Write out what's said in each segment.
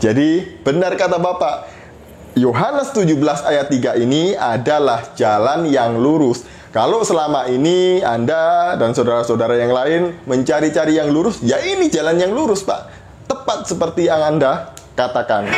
Jadi benar kata Bapak, Yohanes 17 ayat 3 ini adalah jalan yang lurus. Kalau selama ini Anda dan saudara-saudara yang lain mencari-cari yang lurus, ya ini jalan yang lurus, Pak. Tepat seperti yang Anda katakan.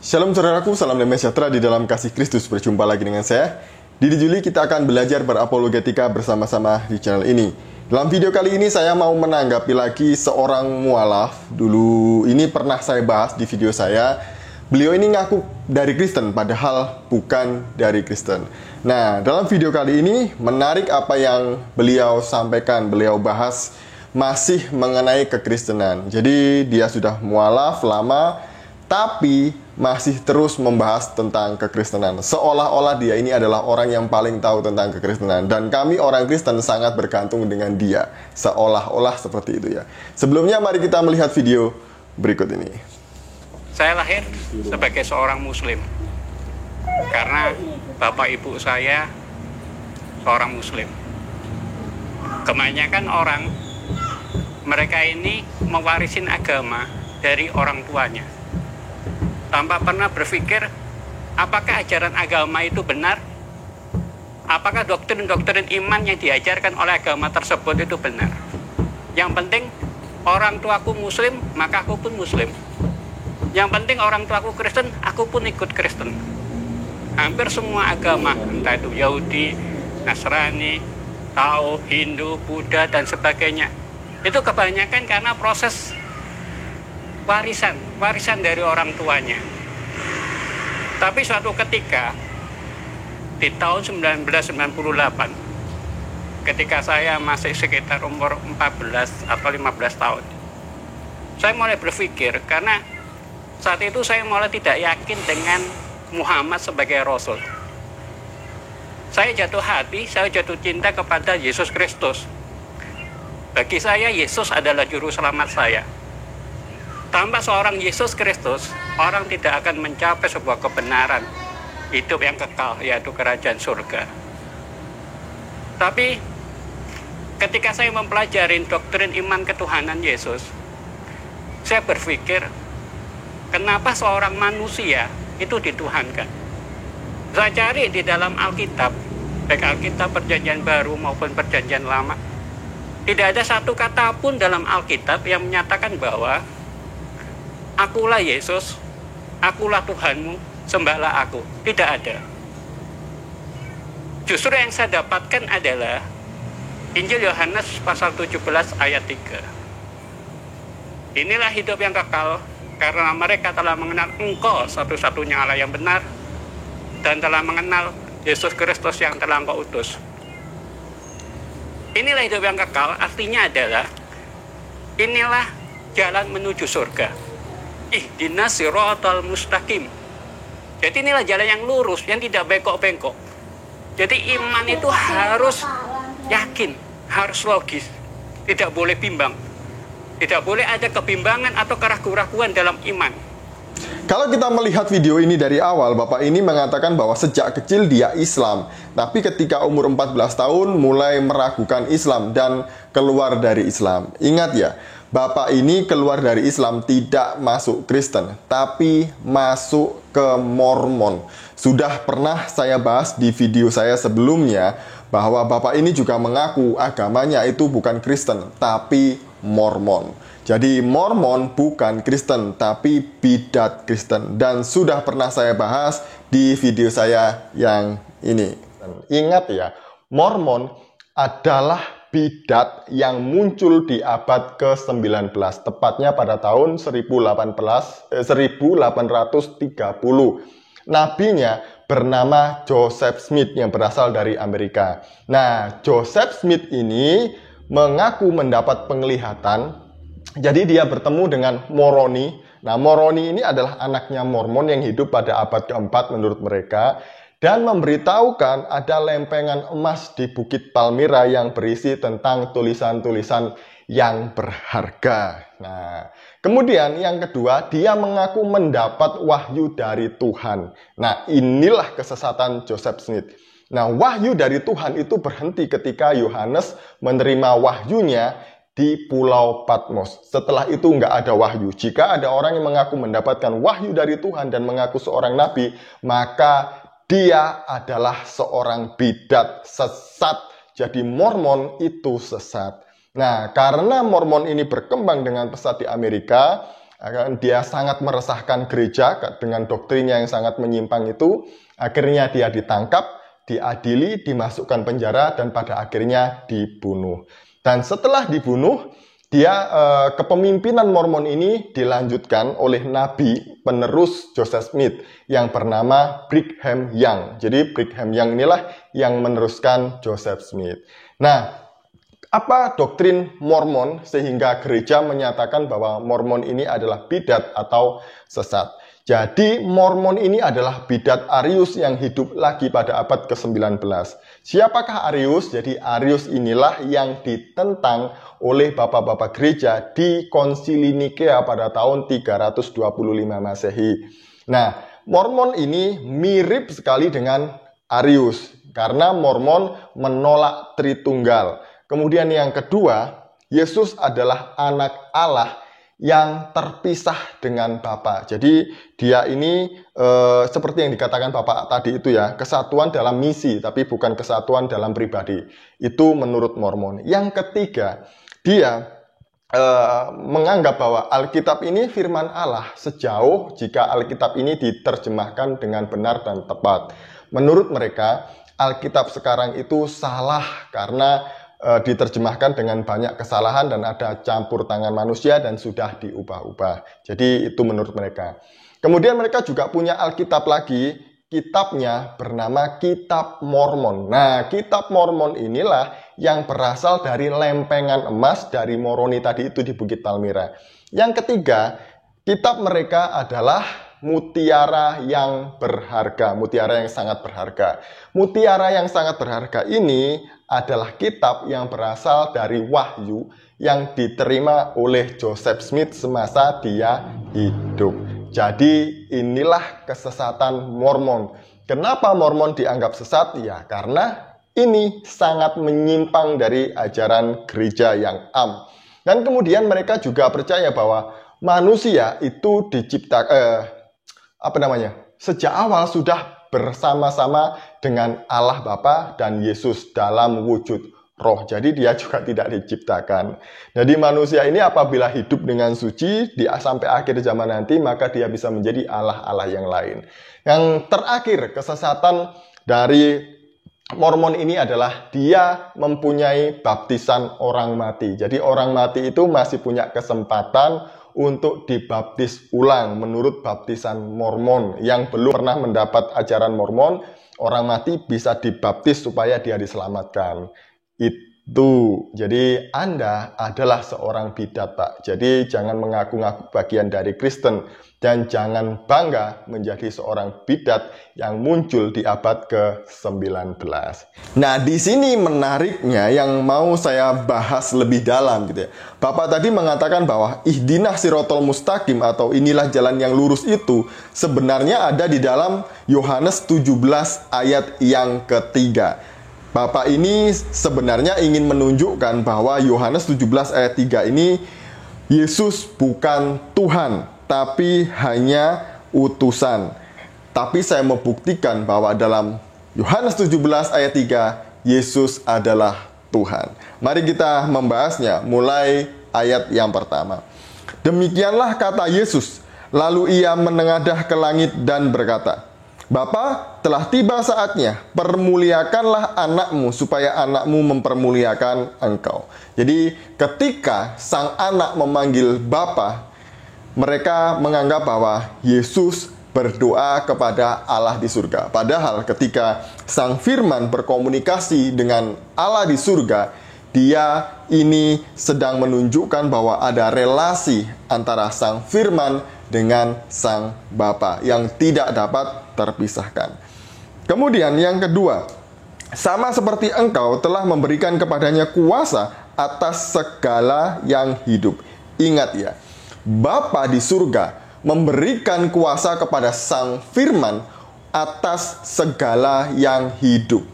Shalom saudaraku, salam damai sejahtera di dalam kasih Kristus. Berjumpa lagi dengan saya, Didi Juli. Kita akan belajar berapologetika bersama-sama di channel ini. Dalam video kali ini saya mau menanggapi lagi seorang mualaf. Dulu ini pernah saya bahas di video saya. Beliau ini ngaku dari Kristen, padahal bukan dari Kristen. Nah, dalam video kali ini menarik apa yang beliau sampaikan, beliau bahas masih mengenai kekristenan. Jadi dia sudah mualaf lama, tapi masih terus membahas tentang kekristenan. Seolah-olah dia ini adalah orang yang paling tahu tentang kekristenan. Dan kami orang Kristen sangat bergantung dengan dia. Seolah-olah seperti itu ya. Sebelumnya mari kita melihat video berikut ini. Saya lahir sebagai seorang muslim. Karena bapak ibu saya seorang muslim. Kebanyakan orang, mereka ini mewarisin agama dari orang tuanya, tanpa pernah berpikir apakah ajaran agama itu benar, apakah doktrin-doktrin iman yang diajarkan oleh agama tersebut itu benar. Yang penting orang tuaku muslim, maka aku pun muslim. Yang penting orang tuaku Kristen, aku pun ikut Kristen. Hampir semua agama, entah itu Yahudi, Nasrani, Tao, Hindu, Buddha, dan sebagainya, itu kebanyakan karena proses warisan dari orang tuanya. Tapi suatu ketika di tahun 1998, ketika saya masih sekitar umur 14 atau 15 tahun, saya mulai berpikir, karena saat itu saya mulai tidak yakin dengan Muhammad sebagai Rasul. Saya jatuh hati, saya jatuh cinta kepada Yesus Kristus. Bagi saya, Yesus adalah juru selamat saya. Tanpa seorang Yesus Kristus, orang tidak akan mencapai sebuah kebenaran hidup yang kekal, yaitu kerajaan surga. Tapi ketika saya mempelajari doktrin iman ketuhanan Yesus, saya berpikir, kenapa seorang manusia itu dituhankan? Saya cari di dalam Alkitab, baik Alkitab Perjanjian Baru maupun Perjanjian Lama, tidak ada satu kata pun dalam Alkitab yang menyatakan bahwa akulah Yesus, akulah Tuhanmu, sembahlah aku. Tidak ada. Justru yang saya dapatkan adalah Injil Yohanes pasal 17 ayat 3. Inilah hidup yang kekal, karena mereka telah mengenal Engkau satu-satunya Allah yang benar, dan telah mengenal Yesus Kristus yang telah Engkau utus. Inilah hidup yang kekal, artinya adalah inilah jalan menuju surga. Ihdinas siratal mustaqim. Jadi inilah jalan yang lurus, yang tidak bengkok-bengkok. Jadi iman itu harus yakin, harus logis, tidak boleh bimbang. Tidak boleh ada kebimbangan atau keraguan-keraguan dalam iman. Kalau kita melihat video ini dari awal, Bapak ini mengatakan bahwa sejak kecil dia Islam. Tapi ketika umur 14 tahun mulai meragukan Islam dan keluar dari Islam. Ingat ya, Bapak ini keluar dari Islam tidak masuk Kristen, tapi masuk ke Mormon. Sudah pernah saya bahas di video saya sebelumnya bahwa Bapak ini juga mengaku agamanya itu bukan Kristen, tapi Mormon. Jadi Mormon bukan Kristen, tapi bidat Kristen. Dan sudah pernah saya bahas di video saya yang ini. Ingat ya, Mormon adalah bidat yang muncul di abad ke-19, tepatnya pada tahun 1830. Nabinya bernama Joseph Smith yang berasal dari Amerika. Nah, Joseph Smith ini mengaku mendapat penglihatan. Jadi dia bertemu dengan Moroni. Nah, Moroni ini adalah anaknya Mormon yang hidup pada abad ke-4 menurut mereka. Dan memberitahukan ada lempengan emas di Bukit Palmyra yang berisi tentang tulisan-tulisan yang berharga. Nah, kemudian yang kedua, dia mengaku mendapat wahyu dari Tuhan. Nah, inilah kesesatan Joseph Smith. Nah, wahyu dari Tuhan itu berhenti ketika Yohanes menerima wahyunya di Pulau Patmos. Setelah itu nggak ada wahyu. Jika ada orang yang mengaku mendapatkan wahyu dari Tuhan dan mengaku seorang nabi, maka dia adalah seorang bidat sesat. Jadi Mormon itu sesat. Nah, karena Mormon ini berkembang dengan pesat di Amerika, dia sangat meresahkan gereja dengan doktrinnya yang sangat menyimpang itu. Akhirnya dia ditangkap, diadili, dimasukkan penjara, dan pada akhirnya dibunuh. Dan setelah dibunuh, kepemimpinan Mormon ini dilanjutkan oleh nabi penerus Joseph Smith yang bernama Brigham Young. Jadi Brigham Young inilah yang meneruskan Joseph Smith. Nah, apa doktrin Mormon sehingga gereja menyatakan bahwa Mormon ini adalah bidat atau sesat? Jadi Mormon ini adalah bidat Arius yang hidup lagi pada abad ke-19. Siapakah Arius? Jadi Arius inilah yang ditentang oleh bapak-bapak gereja di Konsili Nikea pada tahun 325 Masehi. Nah, Mormon ini mirip sekali dengan Arius karena Mormon menolak Tritunggal. Kemudian yang kedua, Yesus adalah anak Allah yang terpisah dengan Bapa. Jadi dia ini seperti yang dikatakan Bapak tadi itu ya, kesatuan dalam misi tapi bukan kesatuan dalam pribadi. Itu menurut Mormon. Yang ketiga, dia menganggap bahwa Alkitab ini firman Allah sejauh jika Alkitab ini diterjemahkan dengan benar dan tepat. Menurut mereka, Alkitab sekarang itu salah karena diterjemahkan dengan banyak kesalahan dan ada campur tangan manusia dan sudah diubah-ubah. Jadi itu menurut mereka. Kemudian mereka juga punya Alkitab lagi, kitabnya bernama Kitab Mormon. Nah, Kitab Mormon inilah yang berasal dari lempengan emas dari Moroni tadi itu di Bukit Palmyra. Yang ketiga, kitab mereka adalah mutiara yang berharga, mutiara yang sangat berharga. Mutiara yang sangat berharga ini adalah kitab yang berasal dari wahyu yang diterima oleh Joseph Smith semasa dia hidup. Jadi inilah kesesatan Mormon. Kenapa Mormon dianggap sesat? Ya karena ini sangat menyimpang dari ajaran gereja yang am. Dan kemudian mereka juga percaya bahwa manusia itu sejak awal sudah bersama-sama dengan Allah Bapa dan Yesus dalam wujud roh. Jadi dia juga tidak diciptakan. Jadi manusia ini apabila hidup dengan suci sampai akhir zaman nanti, maka dia bisa menjadi Allah-Allah yang lain. Yang terakhir, kesesatan dari Mormon ini adalah dia mempunyai baptisan orang mati. Jadi orang mati itu masih punya kesempatan untuk dibaptis ulang menurut baptisan Mormon. Yang belum pernah mendapat ajaran Mormon, orang mati bisa dibaptis supaya dia diselamatkan. Itu. Jadi Anda adalah seorang bidat, Pak. Jadi jangan mengaku-ngaku bagian dari Kristen dan jangan bangga menjadi seorang bidat yang muncul di abad ke-19. Nah, di sini menariknya yang mau saya bahas lebih dalam gitu ya. Bapak tadi mengatakan bahwa ihdinah sirotol mustaqim atau inilah jalan yang lurus itu sebenarnya ada di dalam Yohanes 17 ayat yang ketiga. Bapak ini sebenarnya ingin menunjukkan bahwa Yohanes 17 ayat 3 ini Yesus bukan Tuhan, tapi hanya utusan. Tapi saya membuktikan bahwa dalam Yohanes 17 ayat 3, Yesus adalah Tuhan. Mari kita membahasnya mulai ayat yang pertama. Demikianlah kata Yesus, lalu ia menengadah ke langit dan berkata, Bapa, telah tiba saatnya, permuliakanlah anakmu supaya anakmu mempermuliakan engkau. Jadi ketika sang anak memanggil Bapa, mereka menganggap bahwa Yesus berdoa kepada Allah di surga. Padahal ketika sang firman berkomunikasi dengan Allah di surga, dia ini sedang menunjukkan bahwa ada relasi antara sang firman dengan sang Bapa yang tidak dapat terpisahkan. Kemudian yang kedua, sama seperti engkau telah memberikan kepadanya kuasa atas segala yang hidup. Ingat ya, Bapa di surga memberikan kuasa kepada sang firman atas segala yang hidup.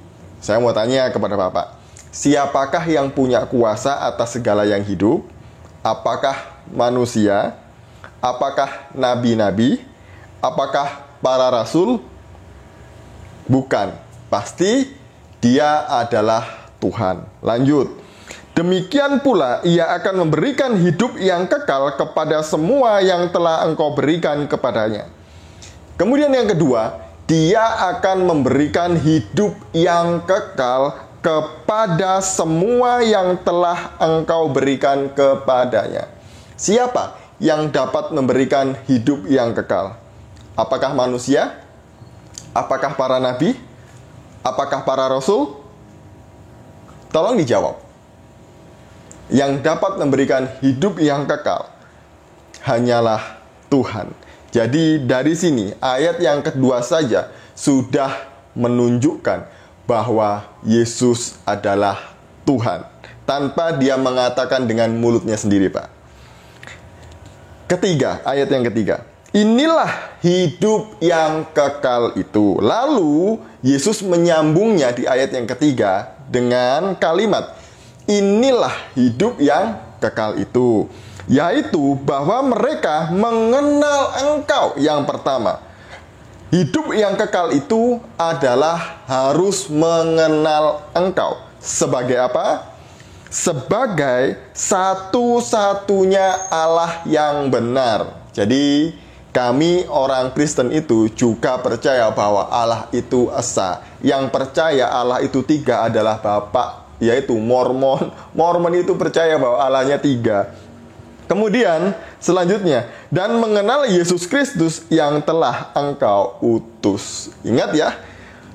Saya mau tanya kepada Bapak, siapakah yang punya kuasa atas segala yang hidup? Apakah manusia? Apakah nabi-nabi? Apakah para rasul? Bukan. Pasti dia adalah Tuhan. Lanjut. Demikian pula ia akan memberikan hidup yang kekal kepada semua yang telah engkau berikan kepadanya. Kemudian yang kedua, dia akan memberikan hidup yang kekal kepada semua yang telah engkau berikan kepadanya. Siapa yang dapat memberikan hidup yang kekal? Apakah manusia? Apakah para nabi? Apakah para rasul? Tolong dijawab. Yang dapat memberikan hidup yang kekal hanyalah Tuhan. Jadi dari sini ayat yang kedua saja sudah menunjukkan bahwa Yesus adalah Tuhan, tanpa dia mengatakan dengan mulutnya sendiri, Pak. Ketiga, ayat yang ketiga. Inilah hidup yang kekal itu. Lalu Yesus menyambungnya di ayat yang ketiga dengan kalimat, inilah hidup yang kekal itu, yaitu bahwa mereka mengenal Engkau. Yang pertama, hidup yang kekal itu adalah harus mengenal Engkau. Sebagai apa? Sebagai satu-satunya Allah yang benar. Jadi kami orang Kristen itu juga percaya bahwa Allah itu esa. Yang percaya Allah itu tiga adalah Bapa, yaitu Mormon. Mormon itu percaya bahwa Allahnya tiga. Kemudian selanjutnya, dan mengenal Yesus Kristus yang telah engkau utus. Ingat ya,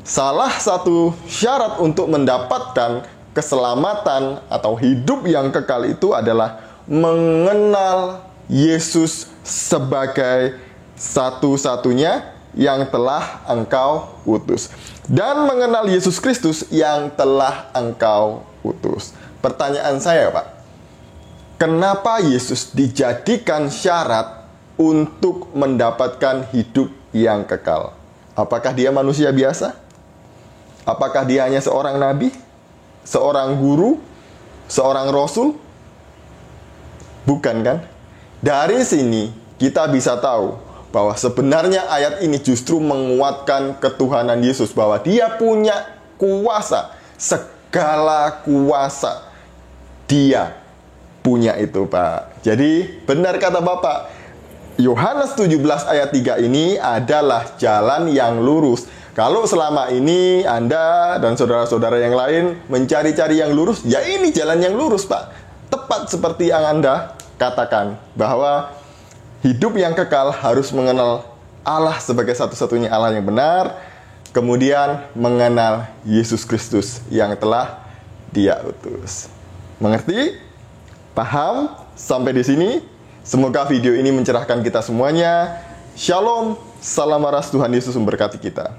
salah satu syarat untuk mendapatkan keselamatan atau hidup yang kekal itu adalah mengenal Yesus sebagai satu-satunya yang telah engkau utus. Dan mengenal Yesus Kristus yang telah engkau utus. Pertanyaan saya, Pak, kenapa Yesus dijadikan syarat untuk mendapatkan hidup yang kekal? Apakah dia manusia biasa? Apakah dia hanya seorang nabi? Seorang guru? Seorang rasul? Bukan kan? Dari sini kita bisa tahu bahwa sebenarnya ayat ini justru menguatkan ketuhanan Yesus, bahwa dia punya kuasa, segala kuasa dia punya itu, Pak. Jadi benar kata Bapak, Yohanes 17 ayat 3 ini adalah jalan yang lurus. Kalau selama ini Anda dan saudara-saudara yang lain mencari-cari yang lurus, ya ini jalan yang lurus, Pak. Tepat seperti yang Anda katakan, bahwa hidup yang kekal harus mengenal Allah sebagai satu-satunya Allah yang benar, kemudian mengenal Yesus Kristus yang telah Dia utus. Mengerti? Paham? Sampai di sini? Semoga video ini mencerahkan kita semuanya. Shalom, salam waras, Tuhan Yesus memberkati kita.